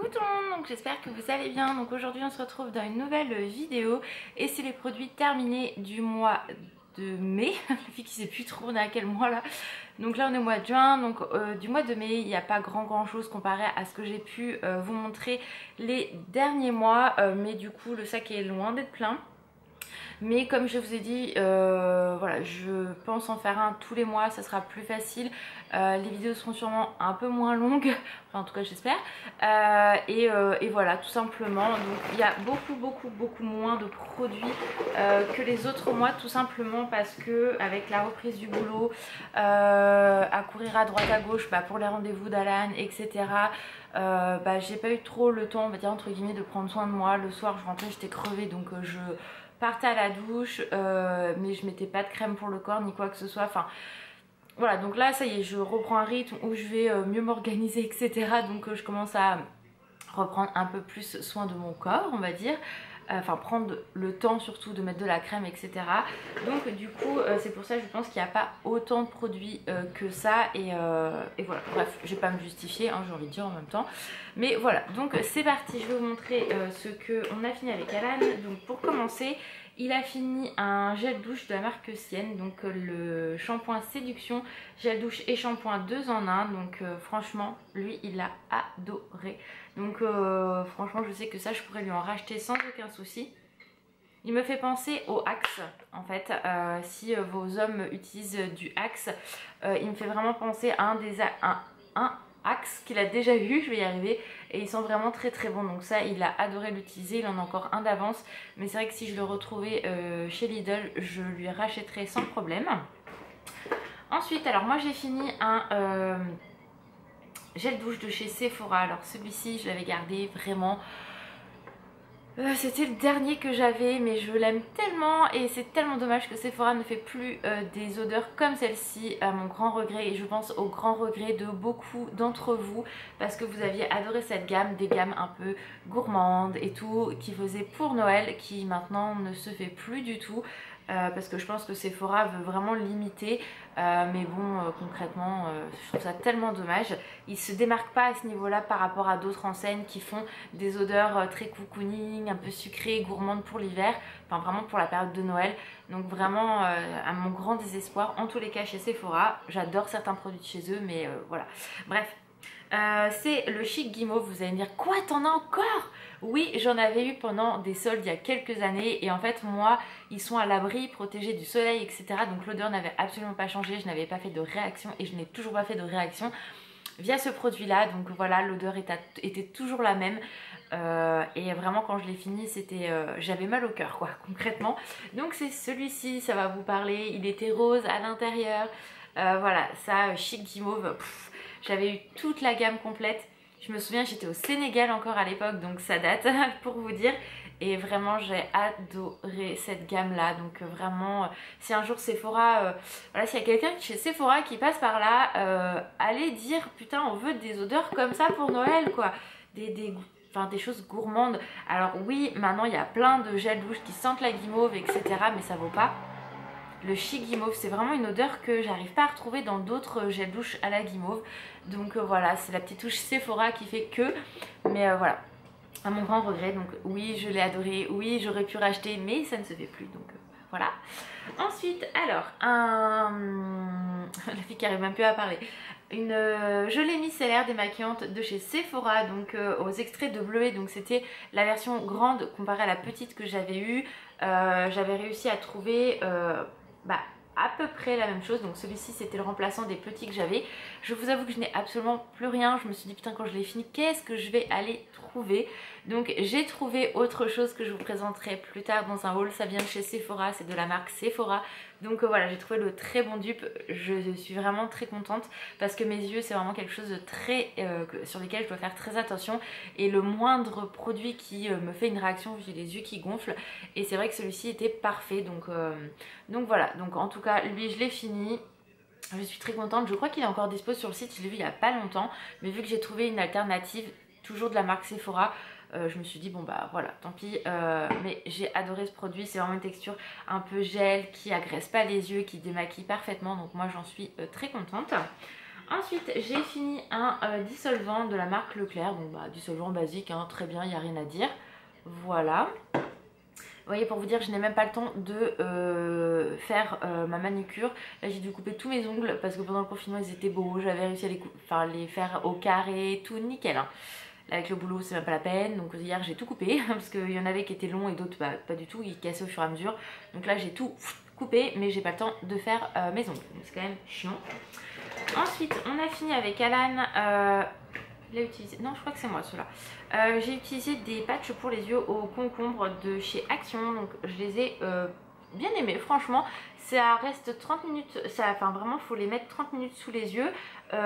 tout le monde, donc j'espère que vous allez bien. Donc aujourd'hui on se retrouve dans une nouvelle vidéo et c'est les produits terminés du mois de mai. La fille qui sait plus trop on est à quel mois là. Donc là on est au mois de juin, donc du mois de mai il n'y a pas grand chose comparé à ce que j'ai pu vous montrer les derniers mois, mais du coup le sac est loin d'être plein. Mais comme je vous ai dit, voilà, je pense en faire un tous les mois, ça sera plus facile. Les vidéos seront sûrement un peu moins longues, enfin en tout cas j'espère. Et voilà, tout simplement. Donc il y a beaucoup moins de produits que les autres mois, tout simplement parce que avec la reprise du boulot, à courir à droite à gauche pour les rendez-vous d'Alan, etc. J'ai pas eu trop le temps, on va dire entre guillemets, de prendre soin de moi. Le soir je rentrais, j'étais crevée, donc je partais à la douche, mais je mettais pas de crème pour le corps ni quoi que ce soit. Enfin voilà, donc là ça y est, je reprends un rythme où je vais mieux m'organiser, etc. Donc je commence à reprendre un peu plus soin de mon corps, on va dire. Enfin prendre le temps surtout de mettre de la crème, etc. Donc du coup c'est pour ça que je pense qu'il n'y a pas autant de produits que ça. Et voilà, bref, je vais pas me justifier, hein, j'ai envie de dire en même temps. Mais voilà, donc c'est parti, je vais vous montrer ce qu'on a fini avec Alan. Donc pour commencer, il a fini un gel douche de la marque Sienne, donc le shampoing Séduction, gel douche et shampoing 2 en 1. Donc franchement, lui il a adoré. Donc franchement je sais que ça je pourrais lui en racheter sans aucun souci. Il me fait penser au Axe en fait, si vos hommes utilisent du Axe, il me fait vraiment penser à un Axe qu'il a déjà eu, je vais y arriver, et ils sont vraiment très bons. Donc ça il a adoré l'utiliser, il en a encore un d'avance, mais c'est vrai que si je le retrouvais chez Lidl, je lui rachèterais sans problème. Ensuite, alors moi j'ai fini un gel douche de chez Sephora. Alors celui-ci je l'avais gardé vraiment, c'était le dernier que j'avais, mais je l'aime tellement et c'est tellement dommage que Sephora ne fait plus des odeurs comme celle-ci, à mon grand regret, et je pense au grand regret de beaucoup d'entre vous, parce que vous aviez adoré cette gamme, des gammes un peu gourmandes et tout, qui faisaient pour Noël, qui maintenant ne se fait plus du tout. Parce que je pense que Sephora veut vraiment limiter, mais bon concrètement je trouve ça tellement dommage. Ils se démarquent pas à ce niveau là par rapport à d'autres enseignes qui font des odeurs très cocooning, un peu sucrées, gourmandes pour l'hiver, enfin vraiment pour la période de Noël. Donc vraiment à mon grand désespoir, en tous les cas chez Sephora, j'adore certains produits de chez eux, mais voilà, bref. C'est le Chic Guimauve. Vous allez me dire, quoi, t'en as encore? Oui, j'en avais eu pendant des soldes il y a quelques années, et en fait moi ils sont à l'abri, protégés du soleil, etc. Donc l'odeur n'avait absolument pas changé, je n'avais pas fait de réaction et je n'ai toujours pas fait de réaction via ce produit là. Donc voilà, l'odeur était toujours la même, et vraiment quand je l'ai fini c'était j'avais mal au cœur quoi, concrètement. Donc c'est celui-ci, ça va vous parler. Il était rose à l'intérieur, voilà, ça Chic Guimauve. J'avais eu toute la gamme complète. Je me souviens, j'étais au Sénégal encore à l'époque, donc ça date pour vous dire. Et vraiment, j'ai adoré cette gamme-là. Donc vraiment, si un jour Sephora, voilà, s'il y a quelqu'un chez Sephora qui passe par là, allez dire, putain, on veut des odeurs comme ça pour Noël, quoi. Enfin, des choses gourmandes. Alors oui, maintenant, il y a plein de gels douche qui sentent la guimauve, etc. Mais ça vaut pas le Chic Guimauve. C'est vraiment une odeur que j'arrive pas à retrouver dans d'autres gels douche à la guimauve. Donc voilà, c'est la petite touche Sephora qui fait que, mais voilà, à mon grand regret. Donc oui, je l'ai adoré, oui, j'aurais pu racheter, mais ça ne se fait plus, donc voilà. Ensuite, alors, la fille qui arrive même plus à parler, une gelée micellaire démaquillante de chez Sephora, donc aux extraits de bleuet. Donc c'était la version grande comparée à la petite que j'avais eue. J'avais réussi à trouver à peu près la même chose. Donc celui-ci c'était le remplaçant des petits que j'avais. Je vous avoue que je n'ai absolument plus rien. Je me suis dit putain, quand je l'ai fini, qu'est-ce que je vais aller trouver? Donc j'ai trouvé autre chose que je vous présenterai plus tard dans un haul. Ça vient de chez Sephora, c'est de la marque Sephora. Donc voilà, j'ai trouvé le très bon dupe. Je suis vraiment très contente parce que mes yeux c'est vraiment quelque chose de très sur lesquels je dois faire très attention, et le moindre produit qui me fait une réaction, j'ai les yeux qui gonflent, et c'est vrai que celui-ci était parfait. Donc voilà, donc en tout cas lui je l'ai fini. Je suis très contente, je crois qu'il est encore dispo sur le site, je l'ai vu il n'y a pas longtemps, mais vu que j'ai trouvé une alternative toujours de la marque Sephora, je me suis dit bon bah voilà, tant pis, mais j'ai adoré ce produit. C'est vraiment une texture un peu gel qui agresse pas les yeux, qui démaquille parfaitement, donc moi j'en suis très contente. Ensuite j'ai fini un dissolvant de la marque Leclerc, donc bah, dissolvant basique, hein, très bien, il n'y a rien à dire. Voilà. Vous voyez, pour vous dire, je n'ai même pas le temps de faire ma manicure. Là j'ai dû couper tous mes ongles parce que pendant le confinement ils étaient beaux, j'avais réussi à les faire au carré, tout nickel, hein. Là, avec le boulot c'est même pas la peine, donc hier j'ai tout coupé parce qu'il y en avait qui étaient longs et d'autres bah, pas du tout, ils cassaient au fur et à mesure. Donc là j'ai tout coupé mais j'ai pas le temps de faire mes ongles, donc c'est quand même chiant. Ensuite on a fini avec Alan, il a utilisé, non je crois que c'est moi ceux-là. J'ai utilisé des patchs pour les yeux au concombre de chez Action, donc je les ai bien aimés, franchement. Ça reste 30 minutes, enfin vraiment il faut les mettre 30 minutes sous les yeux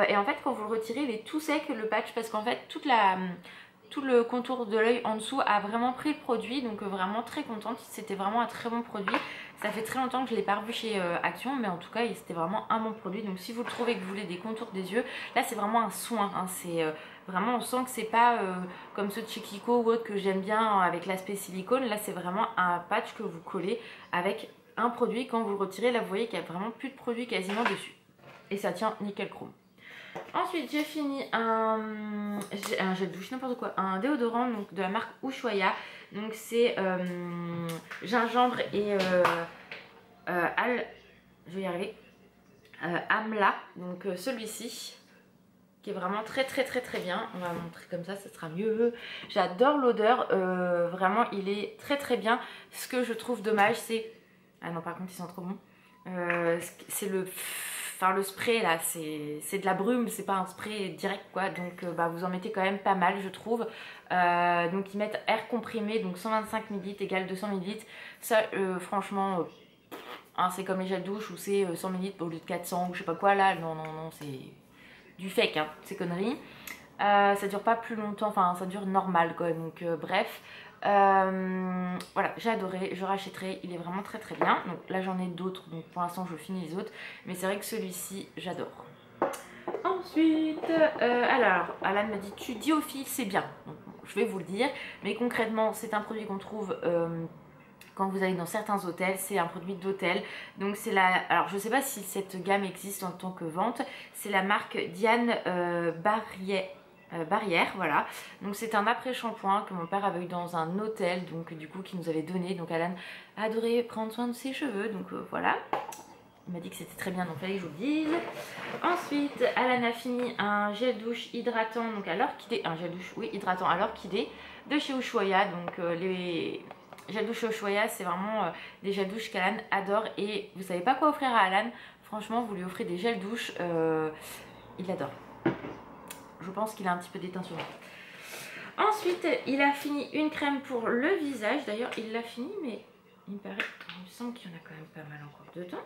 et en fait quand vous le retirez il est tout sec le patch parce qu'en fait tout le contour de l'œil en dessous a vraiment pris le produit, donc vraiment très contente, c'était vraiment un très bon produit. Ça fait très longtemps que je ne l'ai pas revu chez Action, mais en tout cas c'était vraiment un bon produit. Donc si vous le trouvez que vous voulez des contours des yeux, là c'est vraiment un soin, hein. C'est vraiment, on sent que c'est pas comme ceux de chez Kiko ou autre que j'aime bien avec l'aspect silicone. Là c'est vraiment un patch que vous collez avec un produit. Quand vous le retirez, là vous voyez qu'il n'y a vraiment plus de produit quasiment dessus. Et ça tient nickel chrome. Ensuite j'ai fini un gel douche, n'importe quoi, un déodorant donc, de la marque Ushuaïa. Donc c'est gingembre et je vais y arriver, amla. Donc celui-ci qui est vraiment très bien. On va montrer comme ça sera mieux. J'adore l'odeur, vraiment il est très bien. Ce que je trouve dommage c'est, ah non par contre ils sont trop bons, c'est le spray là, c'est de la brume, c'est pas un spray direct quoi, donc bah, vous en mettez quand même pas mal je trouve. Donc ils mettent air comprimé, donc 125 ml égale 200 ml. Ça franchement hein, c'est comme les gels douche où c'est 100 ml au lieu de 400 ou je sais pas quoi. Là non c'est du fake, hein, ces conneries. Ça dure pas plus longtemps, enfin ça dure normal quoi, donc bref. Voilà, j'ai adoré, je rachèterai, il est vraiment très bien. Donc là j'en ai d'autres, donc pour l'instant je finis les autres, mais c'est vrai que celui-ci j'adore. Ensuite, alors Alan m'a dit tu dis aux filles c'est bien, donc, je vais vous le dire, mais concrètement c'est un produit qu'on trouve quand vous allez dans certains hôtels, c'est un produit d'hôtel. Donc c'est la, alors je sais pas si cette gamme existe en tant que vente, c'est la marque Diane Barrière, voilà. Donc c'est un après-shampoing que mon père avait eu dans un hôtel, donc du coup qui nous avait donné. Donc Alan a adoré prendre soin de ses cheveux, donc voilà. Il m'a dit que c'était très bien, donc fallait que je vous le dise. Ensuite, Alan a fini un gel douche hydratant, donc à l'orchidée, un gel douche, oui, hydratant à l'orchidée de chez Ushuaïa. Donc les gel douche Ushuaïa, c'est vraiment des gels douche qu'Alan adore. Et vous savez pas quoi offrir à Alan, franchement, vous lui offrez des gels douche, il adore. Je pense qu'il a un petit peu d'éteint sur lui. Ensuite, il a fini une crème pour le visage. D'ailleurs, il l'a fini, mais il me semble qu'il y en a quand même pas mal encore dedans.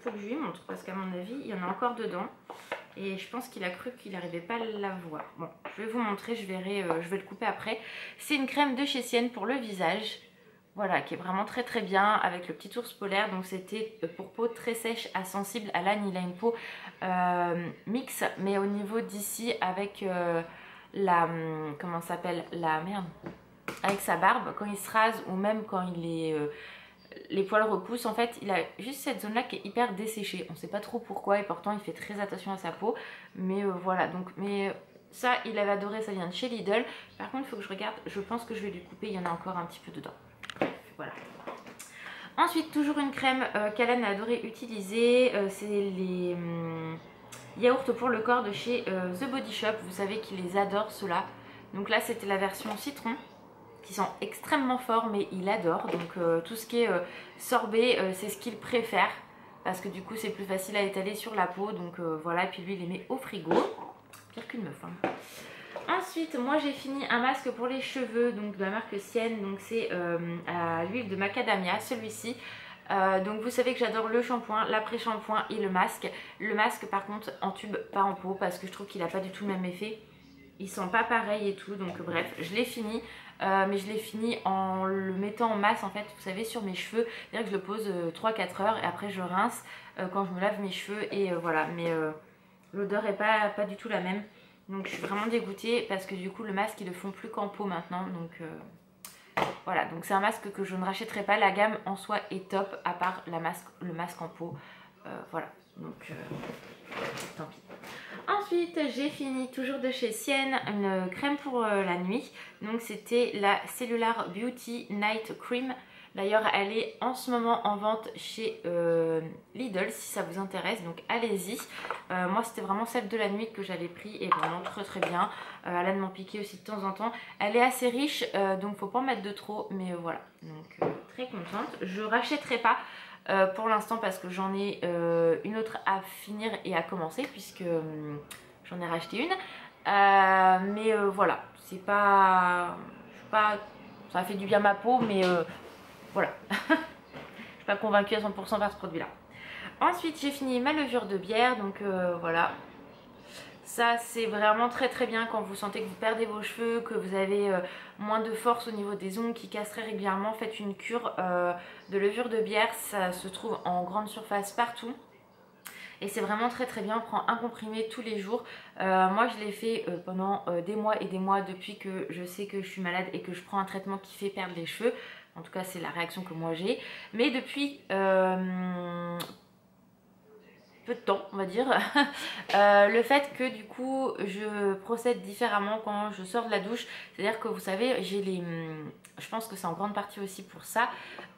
Faut que je lui montre parce qu'à mon avis, il y en a encore dedans. Et je pense qu'il a cru qu'il n'arrivait pas à la voir. Bon, je vais vous montrer, je verrai, je vais le couper après. C'est une crème de chez Sienne pour le visage. Voilà, qui est vraiment très bien avec le petit ours polaire. Donc c'était pour peau très sèche à sensible. Alan, il a une peau mixte, mais au niveau d'ici avec la, comment ça s'appelle, la merde, avec sa barbe, quand il se rase ou même quand il est, les poils repoussent, en fait, il a juste cette zone là qui est hyper desséchée. On sait pas trop pourquoi et pourtant il fait très attention à sa peau. Mais voilà, donc, mais ça, il avait adoré, ça vient de chez Lidl. Par contre, il faut que je regarde, je pense que je vais lui couper, il y en a encore un petit peu dedans. Voilà. Ensuite, toujours une crème qu'Alan a adoré utiliser, c'est les yaourts pour le corps de chez The Body Shop. Vous savez qu'il les adore ceux-là. Donc là, c'était la version citron, qui sont extrêmement forts, mais il adore. Donc tout ce qui est sorbet, c'est ce qu'il préfère, parce que du coup, c'est plus facile à étaler sur la peau. Donc voilà, et puis lui, il les met au frigo. Pire qu'une meuf, hein. Ensuite, moi j'ai fini un masque pour les cheveux, donc de la marque Sienne, donc c'est à l'huile de macadamia, celui-ci. Donc vous savez que j'adore le shampoing, l'après-shampoing et le masque. Le masque par contre en tube, pas en pot, parce que je trouve qu'il n'a pas du tout le même effet. Ils sont pas pareils et tout, donc bref, je l'ai fini. Mais je l'ai fini en le mettant en masse en fait, vous savez, sur mes cheveux. C'est-à-dire que je le pose 3-4 heures et après je rince quand je me lave mes cheveux et voilà. Mais l'odeur est pas du tout la même. Donc je suis vraiment dégoûtée parce que du coup le masque ils le font plus qu'en pot maintenant. Donc voilà, donc c'est un masque que je ne rachèterai pas. La gamme en soi est top à part le masque en pot. Voilà, Donc tant pis. Ensuite, j'ai fini toujours de chez Sienne une crème pour la nuit. Donc c'était la Cellular Beauty Night Cream. D'ailleurs, elle est en ce moment en vente chez Lidl si ça vous intéresse. Donc allez-y. Moi, c'était vraiment celle de la nuit que j'avais pris et vraiment très bien. Elle a de m'en piquer aussi de temps en temps. Elle est assez riche, donc faut pas en mettre de trop. Mais voilà, donc très contente. Je rachèterai pas. Pour l'instant parce que j'en ai une autre à finir et à commencer puisque j'en ai racheté une mais voilà, c'est pas, ça fait du bien à ma peau mais voilà. Je suis pas convaincue à 100% par ce produit là. Ensuite j'ai fini ma levure de bière, donc voilà. Ça c'est vraiment très bien quand vous sentez que vous perdez vos cheveux, que vous avez moins de force au niveau des ongles qui cassent très régulièrement. Faites une cure de levure de bière, ça se trouve en grande surface partout. Et c'est vraiment très bien, on prend un comprimé tous les jours. Moi je l'ai fait pendant des mois et des mois depuis que je sais que je suis malade et que je prends un traitement qui fait perdre les cheveux. En tout cas c'est la réaction que moi j'ai. Mais depuis peu de temps on va dire le fait que du coup je procède différemment quand je sors de la douche, c'est à dire que vous savez j'ai les, je pense que c'est en grande partie aussi pour ça,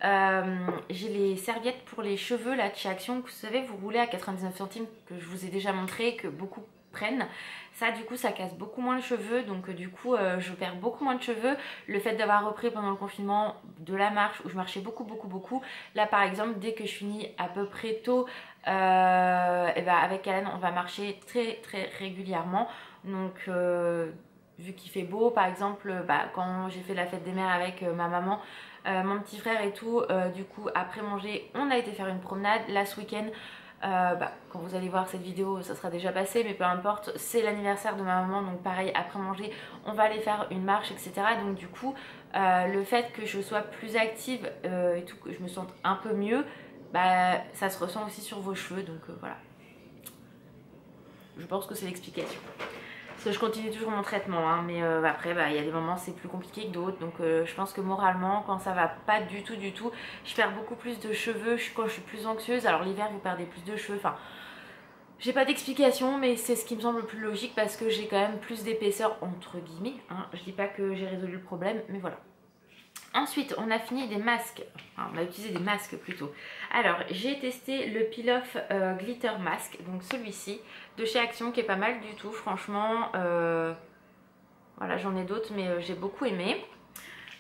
j'ai les serviettes pour les cheveux là de chez Action, que vous savez vous roulez à 99 centimes, que je vous ai déjà montré, que beaucoup prennent. Ça du coup ça casse beaucoup moins les cheveux, donc du coup je perds beaucoup moins de cheveux. Le fait d'avoir repris pendant le confinement de la marche où je marchais beaucoup là par exemple dès que je finis à peu près tôt et ben avec Alan on va marcher très régulièrement. Donc vu qu'il fait beau par exemple, quand j'ai fait la fête des mères avec ma maman, mon petit frère et tout, du coup après manger on a été faire une promenade. Là ce week-end quand vous allez voir cette vidéo ça sera déjà passé mais peu importe, c'est l'anniversaire de ma maman, donc pareil après manger on va aller faire une marche etc. Donc du coup le fait que je sois plus active et tout, que je me sente un peu mieux, ça se ressent aussi sur vos cheveux, donc voilà, je pense que c'est l'explication. Parce que je continue toujours mon traitement hein, mais après il y a des moments c'est plus compliqué que d'autres, donc je pense que moralement quand ça va pas du tout je perds beaucoup plus de cheveux quand je suis plus anxieuse. Alors l'hiver vous perdez plus de cheveux, enfin j'ai pas d'explication mais c'est ce qui me semble le plus logique parce que j'ai quand même plus d'épaisseur entre guillemets hein. Je dis pas que j'ai résolu le problème mais voilà. Ensuite on a fini des masques, enfin, on a utilisé des masques plutôt. Alors j'ai testé le Peel Off Glitter Mask, donc celui-ci de chez Action qui est pas mal du tout franchement. Voilà, j'en ai d'autres mais j'ai beaucoup aimé.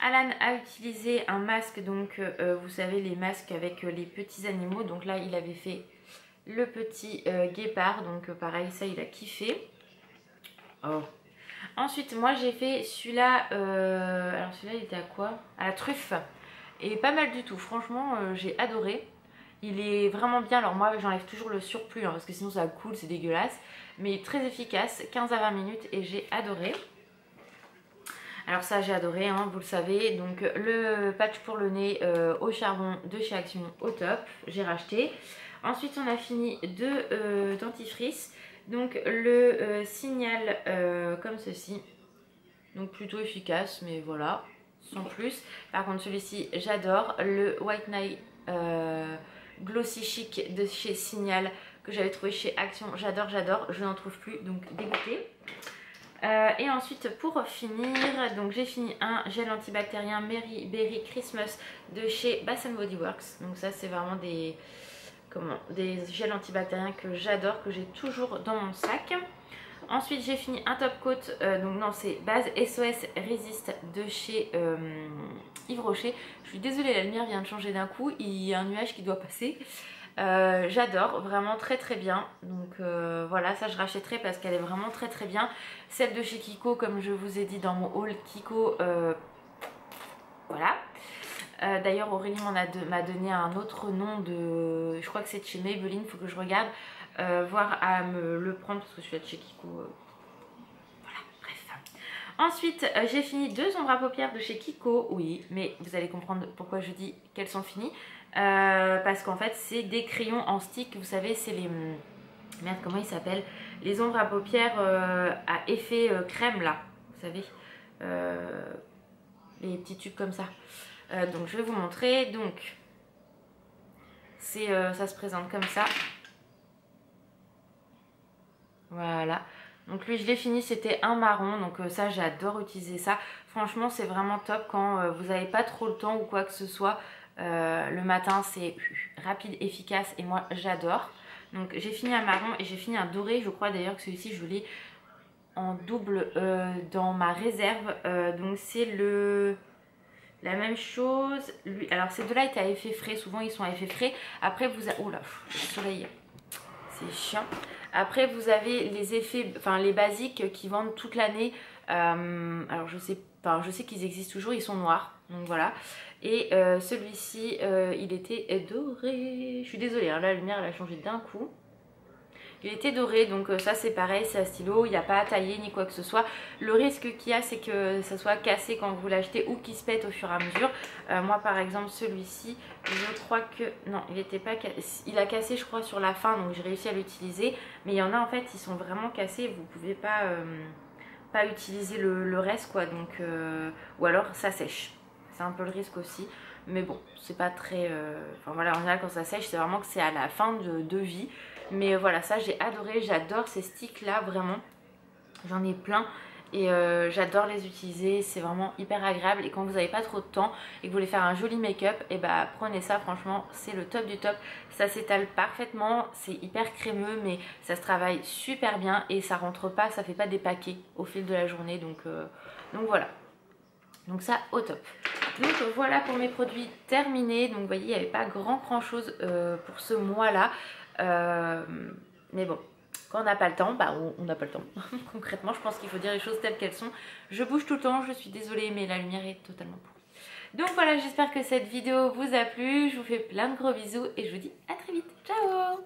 Alan a utilisé un masque, donc vous savez les masques avec les petits animaux, donc là il avait fait le petit guépard, donc pareil ça il a kiffé. Oh. Ensuite moi j'ai fait celui-là, alors celui-là il était à quoi? À la truffe, et pas mal du tout, franchement j'ai adoré. Il est vraiment bien, alors moi j'enlève toujours le surplus hein, parce que sinon ça coule, c'est dégueulasse. Mais très efficace, 15 à 20 minutes et j'ai adoré. Alors ça j'ai adoré hein, vous le savez, donc le patch pour le nez au charbon de chez Action au top, j'ai racheté. Ensuite on a fini deux dentifrices, donc le Signal comme ceci, donc plutôt efficace mais voilà, sans plus. Par contre celui-ci j'adore, le White Night Glossy Chic de chez Signal que j'avais trouvé chez Action, j'adore, je n'en trouve plus donc dégoûtée. Et ensuite pour finir, donc j'ai fini un gel antibactérien Mary Berry Christmas de chez Bath & Body Works. Donc ça c'est vraiment des gels antibactériens que j'adore, que j'ai toujours dans mon sac. Ensuite j'ai fini un top coat, donc non c'est base SOS Resist de chez Yves Rocher. Je suis désolée la lumière vient de changer d'un coup, il y a un nuage qui doit passer. J'adore, vraiment très bien, donc voilà, ça je rachèterai parce qu'elle est vraiment très bien. Celle de chez Kiko, comme je vous ai dit dans mon haul Kiko, voilà. D'ailleurs Aurélie m'a donné un autre nom de, je crois que c'est de chez Maybelline, il faut que je regarde, voir à me le prendre parce que je suis de chez Kiko, voilà, bref. Ensuite j'ai fini deux ombres à paupières de chez Kiko, oui, mais vous allez comprendre pourquoi je dis qu'elles sont finies. Parce qu'en fait c'est des crayons en stick, vous savez c'est les, merde comment ils s'appellent, les ombres à paupières à effet crème là, vous savez, les petits tubes comme ça. Donc je vais vous montrer, donc c'est ça se présente comme ça, Voilà. Donc lui je l'ai fini, c'était un marron, donc ça j'adore utiliser ça. Franchement c'est vraiment top quand vous n'avez pas trop le temps ou quoi que ce soit. Le matin c'est rapide, efficace et moi j'adore. Donc j'ai fini un marron et j'ai fini un doré. Je crois d'ailleurs que celui-ci je l'ai en double dans ma réserve. Donc c'est la même chose. Lui, alors ces deux-là étaient à effet frais, souvent ils sont à effet frais. Après vous avez... Oh là, le soleil, c'est chiant. Après vous avez les effets, enfin les basiques qui vendent toute l'année. Alors je sais qu'ils existent toujours, ils sont noirs. Donc voilà. Et celui-ci, il était doré. Je suis désolée, hein, la lumière elle a changé d'un coup. Il était doré, donc ça c'est pareil, c'est à stylo, il n'y a pas à tailler ni quoi que ce soit. Le risque qu'il y a, c'est que ça soit cassé quand vous l'achetez ou qu'il se pète au fur et à mesure. Moi par exemple celui-ci, je crois que... Non, il n'était pas cassé. Il a cassé je crois sur la fin, donc j'ai réussi à l'utiliser. Mais il y en a en fait, ils sont vraiment cassés, vous ne pouvez pas utiliser le reste quoi. Donc, ou alors ça sèche. C'est un peu le risque aussi. Mais bon, c'est pas très... Enfin voilà, en général quand ça sèche, c'est vraiment que c'est à la fin de vie. Mais voilà, ça j'ai adoré, j'adore ces sticks là vraiment. J'en ai plein et j'adore les utiliser, c'est vraiment hyper agréable. Et quand vous n'avez pas trop de temps et que vous voulez faire un joli make-up, et bah prenez ça, franchement c'est le top du top. Ça s'étale parfaitement, c'est hyper crémeux mais ça se travaille super bien et ça rentre pas, ça fait pas des paquets au fil de la journée. Donc voilà. Donc ça au top. Donc voilà pour mes produits terminés. Donc vous voyez il n'y avait pas grand chose pour ce mois là. Mais bon, quand on n'a pas le temps, bah on n'a pas le temps. Concrètement je pense qu'il faut dire les choses telles qu'elles sont. Je bouge tout le temps, je suis désolée mais la lumière est totalement pourrie. Donc voilà, j'espère que cette vidéo vous a plu. Je vous fais plein de gros bisous et je vous dis à très vite. Ciao!